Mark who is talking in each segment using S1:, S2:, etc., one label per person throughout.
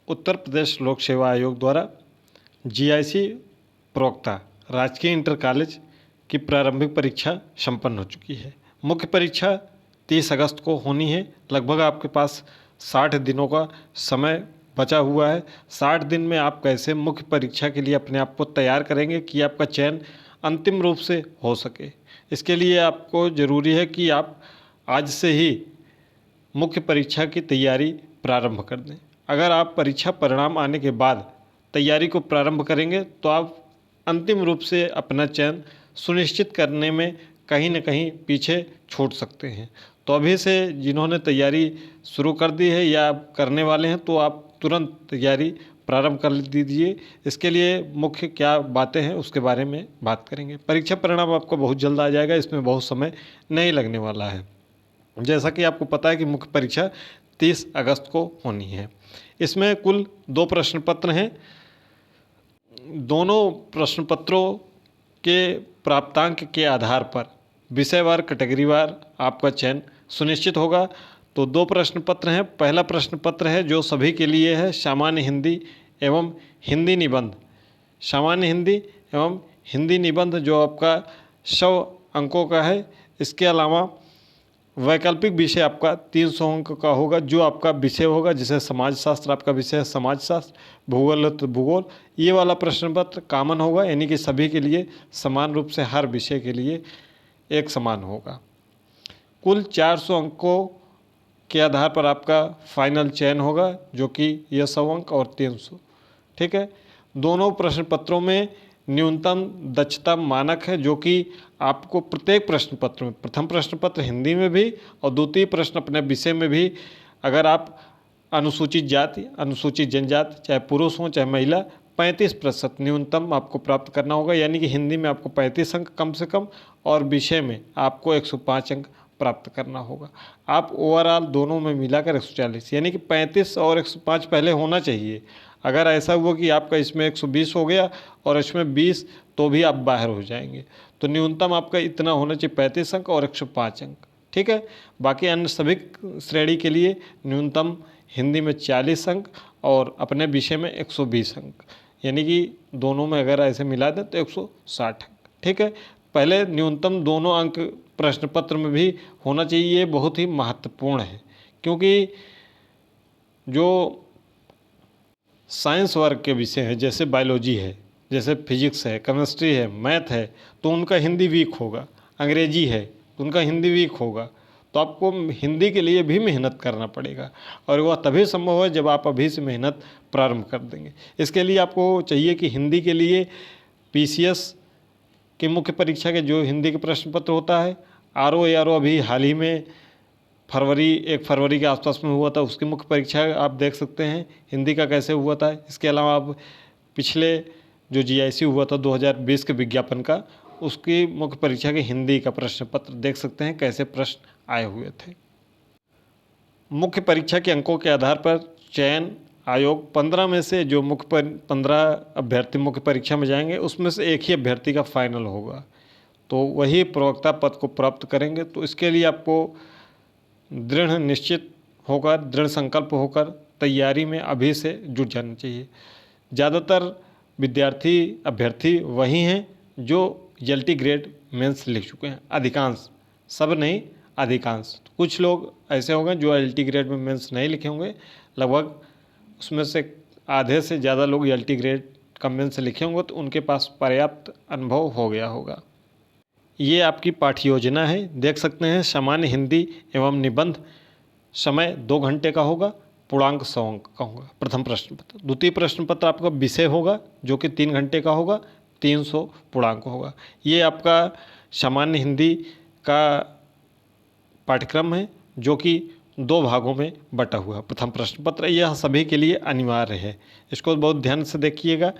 S1: उत्तर प्रदेश लोक सेवा आयोग द्वारा जीआईसी प्रवक्ता राजकीय इंटर कॉलेज की प्रारंभिक परीक्षा संपन्न हो चुकी है। मुख्य परीक्षा 30 अगस्त को होनी है। लगभग आपके पास 60 दिनों का समय बचा हुआ है। 60 दिन में आप कैसे मुख्य परीक्षा के लिए अपने आप को तैयार करेंगे कि आपका चयन अंतिम रूप से हो सके। इसके लिए आपको ज़रूरी है कि आप आज से ही मुख्य परीक्षा की तैयारी प्रारंभ कर दें। अगर आप परीक्षा परिणाम आने के बाद तैयारी को प्रारंभ करेंगे तो आप अंतिम रूप से अपना चयन सुनिश्चित करने में कहीं न कहीं पीछे छूट सकते हैं। तो अभी से जिन्होंने तैयारी शुरू कर दी है या करने वाले हैं तो आप तुरंत तैयारी प्रारंभ कर दीजिए। इसके लिए मुख्य क्या बातें हैं उसके बारे में बात करेंगे। परीक्षा परिणाम आपको बहुत जल्द आ जाएगा, इसमें बहुत समय नहीं लगने वाला है। जैसा कि आपको पता है कि मुख्य परीक्षा 30 अगस्त को होनी है। इसमें कुल 2 प्रश्न पत्र हैं। दोनों प्रश्न पत्रों के प्राप्तांक के आधार पर विषयवार कैटेगरीवार आपका चयन सुनिश्चित होगा। तो 2 प्रश्न पत्र हैं। पहला प्रश्न पत्र है जो सभी के लिए है, सामान्य हिंदी एवं हिंदी निबंध। सामान्य हिंदी एवं हिंदी निबंध जो आपका 100 अंकों का है। इसके अलावा वैकल्पिक विषय आपका 300 अंक का होगा, जो आपका विषय होगा। जैसे समाजशास्त्र आपका विषय है समाजशास्त्र, भूगोल है तो भूगोल। ये वाला प्रश्न पत्र कॉमन होगा, यानी कि सभी के लिए समान रूप से हर विषय के लिए एक समान होगा। कुल 400 अंकों के आधार पर आपका फाइनल चयन होगा, जो कि यह 100 अंक और 300। ठीक है। दोनों प्रश्न पत्रों में न्यूनतम दक्षता मानक है, जो कि आपको प्रत्येक प्रश्न पत्र में, प्रथम प्रश्न पत्र हिंदी में भी और द्वितीय प्रश्न अपने विषय में भी, अगर आप अनुसूचित जाति, अनुसूचित जनजाति, चाहे पुरुष हो चाहे महिला, 35% न्यूनतम आपको प्राप्त करना होगा। यानी कि हिंदी में आपको 35 अंक कम से कम और विषय में आपको 105 अंक प्राप्त करना होगा। आप ओवरऑल दोनों में मिलाकर 140, यानी कि 35 और 105 पहले होना चाहिए। अगर ऐसा हुआ कि आपका इसमें 120 हो गया और इसमें 20, तो भी आप बाहर हो जाएंगे। तो न्यूनतम आपका इतना होना चाहिए, 35 अंक और 105 अंक। ठीक है। बाकी अन्य सभी श्रेणी के लिए न्यूनतम हिंदी में 40 अंक और अपने विषय में 120 अंक, यानी कि दोनों में अगर ऐसे मिला दें तो 160 अंक। ठीक है। पहले न्यूनतम दोनों अंक प्रश्न पत्र में भी होना चाहिए। ये बहुत ही महत्वपूर्ण है, क्योंकि जो साइंस वर्ग के विषय हैं, जैसे बायोलॉजी है, जैसे फिजिक्स है, केमिस्ट्री है, मैथ है, तो उनका हिंदी वीक होगा। अंग्रेजी है तो उनका हिंदी वीक होगा। तो आपको हिंदी के लिए भी मेहनत करना पड़ेगा, और वह तभी संभव है जब आप अभी से मेहनत प्रारंभ कर देंगे। इसके लिए आपको चाहिए कि हिंदी के लिए पीसीएस की मुख्य परीक्षा के जो हिंदी के प्रश्न पत्र होता है, आरओ अभी हाल ही में 1 फरवरी के आसपास में हुआ था, उसकी मुख्य परीक्षा आप देख सकते हैं हिंदी का कैसे हुआ था। इसके अलावा आप पिछले जो जीआईसी हुआ था 2020 के विज्ञापन का, उसकी मुख्य परीक्षा के हिंदी का प्रश्न पत्र देख सकते हैं कैसे प्रश्न आए हुए थे। मुख्य परीक्षा के अंकों के आधार पर चयन आयोग 15 में से जो 15 अभ्यर्थी मुख्य परीक्षा में जाएंगे, उसमें से एक ही अभ्यर्थी का फाइनल होगा, तो वही प्रवक्ता पद को प्राप्त करेंगे। तो इसके लिए आपको दृढ़ निश्चित होकर, दृढ़ संकल्प होकर तैयारी में अभी से जुट जाना चाहिए। ज़्यादातर विद्यार्थी अभ्यर्थी वही हैं जो एलटी ग्रेड मेंस लिख चुके हैं, अधिकांश, सब नहीं अधिकांश। कुछ लोग ऐसे होंगे जो एलटी ग्रेड में मेंस नहीं लिखे होंगे, लगभग उसमें से आधे से ज़्यादा लोग एलटी ग्रेड का मेंस लिखे होंगे, तो उनके पास पर्याप्त अनुभव हो गया होगा। ये आपकी पाठ्य योजना है, देख सकते हैं। सामान्य हिंदी एवं निबंध समय 2 घंटे का होगा, पूर्णांक 100 अंक का होगा प्रथम प्रश्न पत्र। द्वितीय प्रश्न पत्र आपका विषय होगा जो कि 3 घंटे का होगा, 300 पूर्णांक होगा। ये आपका सामान्य हिंदी का पाठ्यक्रम है, जो कि 2 भागों में बटा हुआ है। प्रथम प्रश्न पत्र यह सभी के लिए अनिवार्य है, इसको बहुत ध्यान से देखिएगा।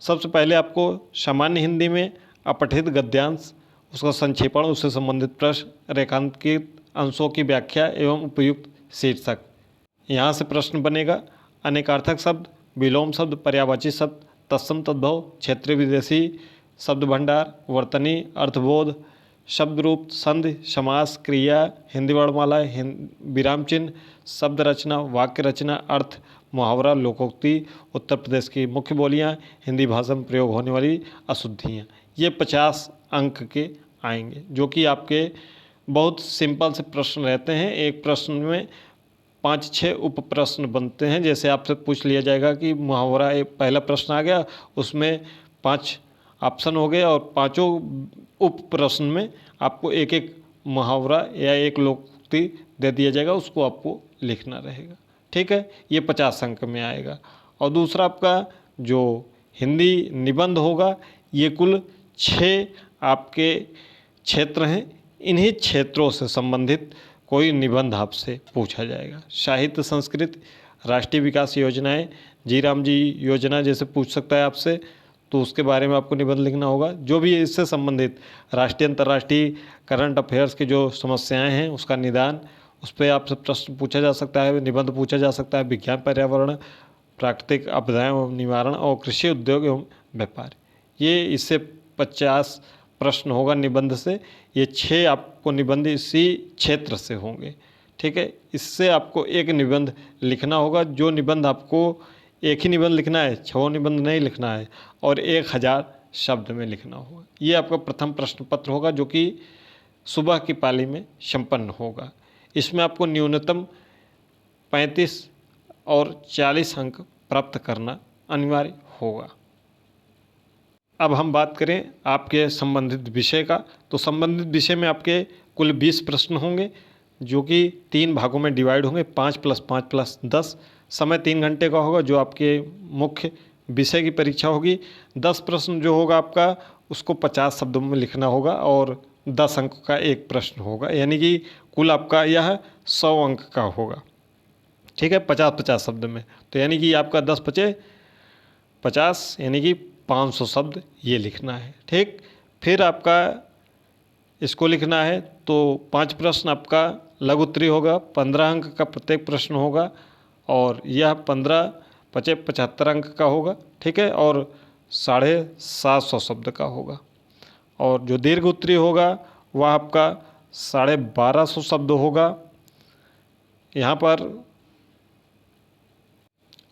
S1: सबसे पहले आपको सामान्य हिंदी में अपठित गद्यांश, उसका संक्षेपण, उससे संबंधित प्रश्न, रेखांकित अंशों की व्याख्या एवं उपयुक्त शीर्षक, यहाँ से प्रश्न बनेगा। अनेकार्थक शब्द, विलोम शब्द, पर्यायवाची शब्द, तत्सम तद्भव, क्षेत्रीय विदेशी शब्द भंडार, वर्तनी, अर्थबोध, शब्द रूप, संधि, समास, क्रिया, हिंदी वर्णमाला, विराम चिन्ह, शब्द रचना, वाक्य रचना, अर्थ, मुहावरा, लोकोक्ति, उत्तर प्रदेश की मुख्य बोलियां, हिंदी भाषा में प्रयोग होने वाली अशुद्धियाँ, ये 50 अंक के आएंगे, जो कि आपके बहुत सिंपल से प्रश्न रहते हैं। एक प्रश्न में 5-6 उप प्रश्न बनते हैं। जैसे आपसे पूछ लिया जाएगा कि मुहावरा, एक पहला प्रश्न आ गया, उसमें 5 ऑप्शन हो गए और पांचों उप प्रश्न में आपको एक एक मुहावरा या एक लोकोक्ति दे दिया जाएगा, उसको आपको लिखना रहेगा। ठीक है, ये 50 अंक में आएगा। और दूसरा आपका जो हिंदी निबंध होगा, ये कुल 6 आपके क्षेत्र हैं। इन्हीं क्षेत्रों से संबंधित कोई निबंध आपसे पूछा जाएगा। साहित्य, संस्कृत, राष्ट्रीय विकास योजनाएं, जी राम जी योजना जैसे पूछ सकता है आपसे, तो उसके बारे में आपको निबंध लिखना होगा। जो भी इससे संबंधित राष्ट्रीय अंतर्राष्ट्रीय करंट अफेयर्स की जो समस्याएं हैं, उसका निदान, उस पर आपसे प्रश्न पूछा जा सकता है, निबंध पूछा जा सकता है। विज्ञान, पर्यावरण, प्राकृतिक आपदाएं एवं निवारण और कृषि, उद्योग एवं व्यापार, ये इससे 50 प्रश्न होगा निबंध से। ये 6 आपको निबंध इसी क्षेत्र से होंगे। ठीक है, इससे आपको एक निबंध लिखना होगा। जो निबंध आपको एक ही निबंध लिखना है, 6 निबंध नहीं लिखना है, और 1000 शब्द में लिखना होगा। ये आपका प्रथम प्रश्न पत्र होगा, जो कि सुबह की पाली में संपन्न होगा। इसमें आपको न्यूनतम 35 और 40 अंक प्राप्त करना अनिवार्य होगा। अब हम बात करें आपके संबंधित विषय का, तो संबंधित विषय में आपके कुल 20 प्रश्न होंगे, जो कि 3 भागों में डिवाइड होंगे, 5 + 5 + 10। समय 3 घंटे का होगा, जो आपके मुख्य विषय की परीक्षा होगी। 10 प्रश्न जो होगा आपका, उसको 50 शब्दों में लिखना होगा और 10 अंक का एक प्रश्न होगा, यानी कि कुल आपका यह 100 अंक का होगा। ठीक है, 50-50 शब्द में, तो यानी कि आपका 10 × 5 = 50, यानी कि 500 शब्द ये लिखना है। ठीक, फिर आपका इसको लिखना है तो 5 प्रश्न आपका लघु उत्तरीय होगा, 15 अंक का प्रत्येक प्रश्न होगा, और यह 15 × 5 = 75 अंक का होगा। ठीक है, और 750 शब्द का होगा। और जो दीर्घ उत्तरीय होगा, वह आपका 1250 शब्द होगा यहाँ पर,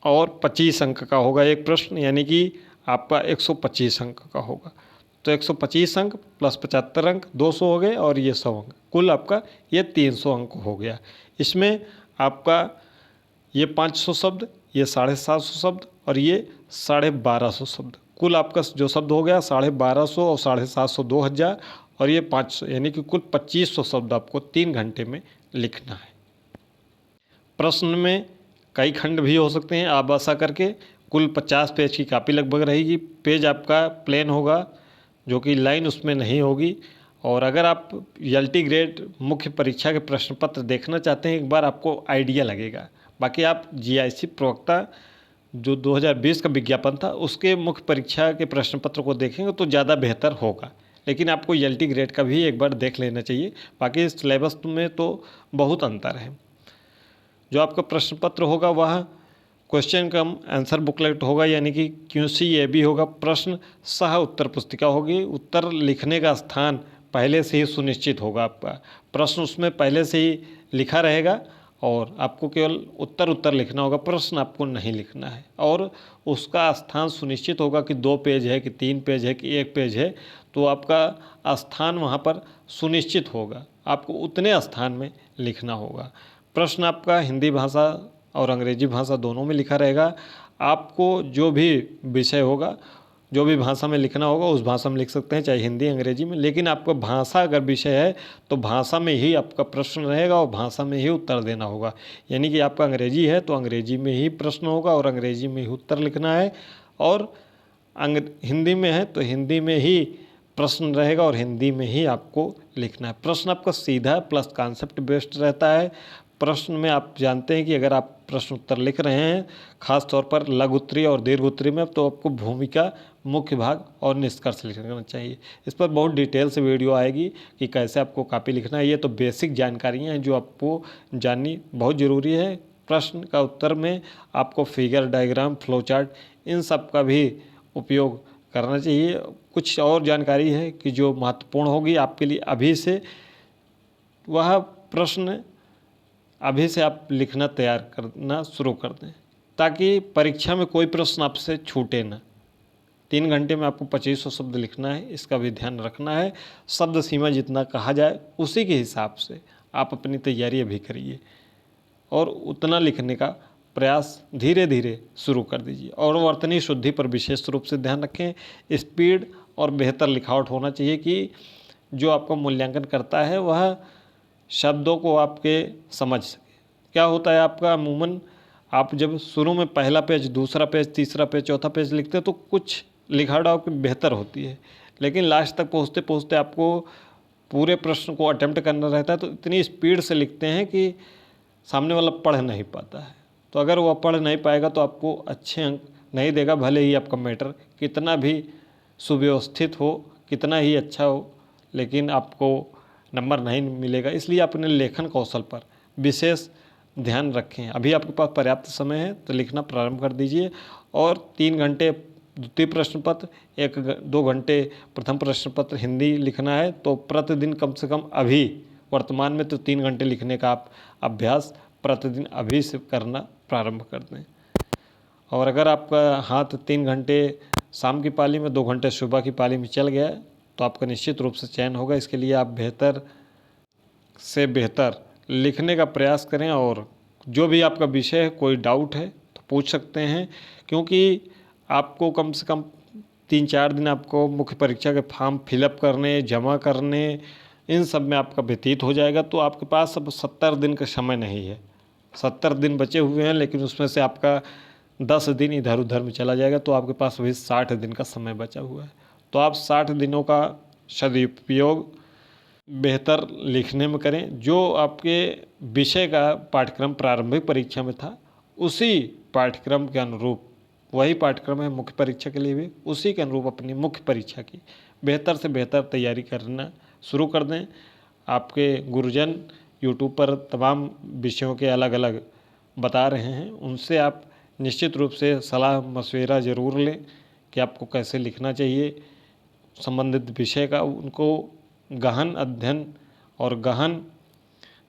S1: और 25 अंक का होगा एक प्रश्न, यानी कि आपका 125 अंक का होगा। तो 125 अंक + 75 अंक 200 हो गए, और ये 100 अंक, कुल आपका ये 300 अंक हो गया। इसमें आपका ये 500 शब्द, ये 750 शब्द, और ये 1250 शब्द, कुल आपका जो शब्द हो गया 1250 और 750 2000, और ये 500, यानी कि कुल 2500 शब्द आपको 3 घंटे में लिखना है। प्रश्न में कई खंड भी हो सकते हैं। आप ऐसा करके कुल 50 पेज की कॉपी लगभग रहेगी। पेज आपका प्लेन होगा, जो कि लाइन उसमें नहीं होगी। और अगर आप LT ग्रेड मुख्य परीक्षा के प्रश्न पत्र देखना चाहते हैं, एक बार आपको आइडिया लगेगा। बाकी आप GIC प्रवक्ता जो 2020 का विज्ञापन था, उसके मुख्य परीक्षा के प्रश्न पत्र को देखेंगे तो ज़्यादा बेहतर होगा। लेकिन आपको LT ग्रेड का भी एक बार देख लेना चाहिए। बाकी सिलेबस में तो बहुत अंतर है। जो आपका प्रश्न पत्र होगा, वह क्वेश्चन कम आंसर बुकलेट होगा, यानी कि QCAB होगा। प्रश्न सह उत्तर पुस्तिका होगी। उत्तर लिखने का स्थान पहले से ही सुनिश्चित होगा। आपका प्रश्न उसमें पहले से ही लिखा रहेगा, और आपको केवल उत्तर लिखना होगा, प्रश्न आपको नहीं लिखना है। और उसका स्थान सुनिश्चित होगा कि 2 पेज है, कि 3 पेज है, कि 1 पेज है, तो आपका स्थान वहाँ पर सुनिश्चित होगा। आपको उतने स्थान में लिखना होगा। प्रश्न आपका हिंदी भाषा और अंग्रेजी भाषा दोनों में लिखा रहेगा। आपको जो भी विषय होगा, जो भी भाषा में लिखना होगा, उस भाषा में लिख सकते हैं, चाहे हिंदी अंग्रेजी में। लेकिन आपका भाषा अगर विषय है, तो भाषा में ही आपका प्रश्न रहेगा और भाषा में ही उत्तर देना होगा। यानी कि आपका अंग्रेजी है तो अंग्रेजी में ही प्रश्न होगा और अंग्रेजी में ही उत्तर लिखना है, और हिंदी में है तो हिंदी में ही प्रश्न रहेगा और हिंदी में ही आपको लिखना है। प्रश्न आपका सीधा प्लस कॉन्सेप्ट बेस्ड रहता है। प्रश्न में आप जानते हैं कि अगर आप प्रश्न उत्तर लिख रहे हैं, खास तौर पर लघु उत्तरीय और दीर्घ उत्तरीय में, तो आपको भूमिका, मुख्य भाग और निष्कर्ष लिखना चाहिए। इस पर बहुत डिटेल से वीडियो आएगी कि कैसे आपको कॉपी लिखना है। ये तो बेसिक जानकारियाँ हैं जो आपको जाननी बहुत ज़रूरी है। प्रश्न का उत्तर में आपको फिगर, डायग्राम, फ्लो चार्ट, इन सब का भी उपयोग करना चाहिए। कुछ और जानकारी है कि जो महत्वपूर्ण होगी आपके लिए अभी से, वह प्रश्न अभी से आप लिखना तैयार करना शुरू कर दें, ताकि परीक्षा में कोई प्रश्न आपसे छूटे ना। 3 घंटे में आपको 2500 शब्द लिखना है, इसका भी ध्यान रखना है। शब्द सीमा जितना कहा जाए उसी के हिसाब से आप अपनी तैयारी अभी करिए और उतना लिखने का प्रयास धीरे धीरे शुरू कर दीजिए। और वर्तनी शुद्धि पर विशेष रूप से ध्यान रखें। स्पीड और बेहतर लिखावट होना चाहिए कि जो आपका मूल्यांकन करता है वह शब्दों को आपके समझ सके। क्या होता है आपका अमूमन, आप जब शुरू में पहला पेज, दूसरा पेज, तीसरा पेज, चौथा पेज लिखते हैं तो कुछ लिखावट आपकी बेहतर होती है, लेकिन लास्ट तक पहुँचते पहुँचते आपको पूरे प्रश्न को अटेम्प्ट करना रहता है, तो इतनी स्पीड से लिखते हैं कि सामने वाला पढ़ नहीं पाता है। तो अगर वह पढ़ नहीं पाएगा तो आपको अच्छे अंक नहीं देगा, भले ही आपका मैटर कितना भी सुव्यवस्थित हो, कितना ही अच्छा हो, लेकिन आपको नंबर नहीं मिलेगा। इसलिए अपने लेखन कौशल पर विशेष ध्यान रखें। अभी आपके पास पर्याप्त समय है तो लिखना प्रारंभ कर दीजिए। और 3 घंटे द्वितीय प्रश्न पत्र, 1-2 घंटे प्रथम प्रश्न पत्र हिंदी लिखना है, तो प्रतिदिन कम से कम अभी वर्तमान में तो 3 घंटे लिखने का आप अभ्यास प्रतिदिन अभी से करना प्रारंभ कर दें। और अगर आपका हाथ 3 घंटे शाम की पाली में, 2 घंटे सुबह की पाली में चल गया तो आपका निश्चित रूप से चयन होगा। इसके लिए आप बेहतर से बेहतर लिखने का प्रयास करें। और जो भी आपका विषय है, कोई डाउट है तो पूछ सकते हैं, क्योंकि आपको कम से कम 3-4 दिन आपको मुख्य परीक्षा के फॉर्म फिलअप करने, जमा करने, इन सब में आपका व्यतीत हो जाएगा। तो आपके पास अब 70 दिन का समय नहीं है, 70 दिन बचे हुए हैं, लेकिन उसमें से आपका 10 दिन इधर उधर में चला जाएगा, तो आपके पास वही 60 दिन का समय बचा हुआ है। तो आप 60 दिनों का सदुपयोग बेहतर लिखने में करें। जो आपके विषय का पाठ्यक्रम प्रारंभिक परीक्षा में था, उसी पाठ्यक्रम के अनुरूप, वही पाठ्यक्रम है मुख्य परीक्षा के लिए भी, उसी के अनुरूप अपनी मुख्य परीक्षा की बेहतर से बेहतर तैयारी करना शुरू कर दें। आपके गुरुजन यूट्यूब पर तमाम विषयों के अलग अलग बता रहे हैं, उनसे आप निश्चित रूप से सलाह मशविरा ज़रूर लें कि आपको कैसे लिखना चाहिए संबंधित विषय का। उनको गहन अध्ययन और गहन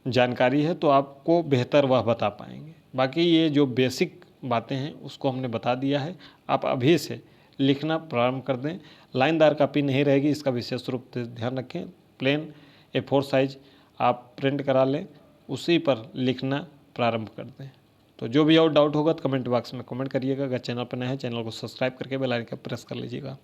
S1: जानकारी है तो आपको बेहतर वह बता पाएंगे। बाकी ये जो बेसिक बातें हैं उसको हमने बता दिया है, आप अभी से लिखना प्रारंभ कर दें। लाइनदार कापी नहीं रहेगी, इसका विशेष रूप से ध्यान रखें। प्लेन A4 साइज आप प्रिंट करा लें, उसी पर लिखना प्रारंभ कर दें। तो जो भी और डाउट होगा तो कमेंट बॉक्स में कमेंट करिएगा। अगर चैनल पर नए हैं, चैनल को सब्सक्राइब करके बेल आइकन प्रेस कर लीजिएगा।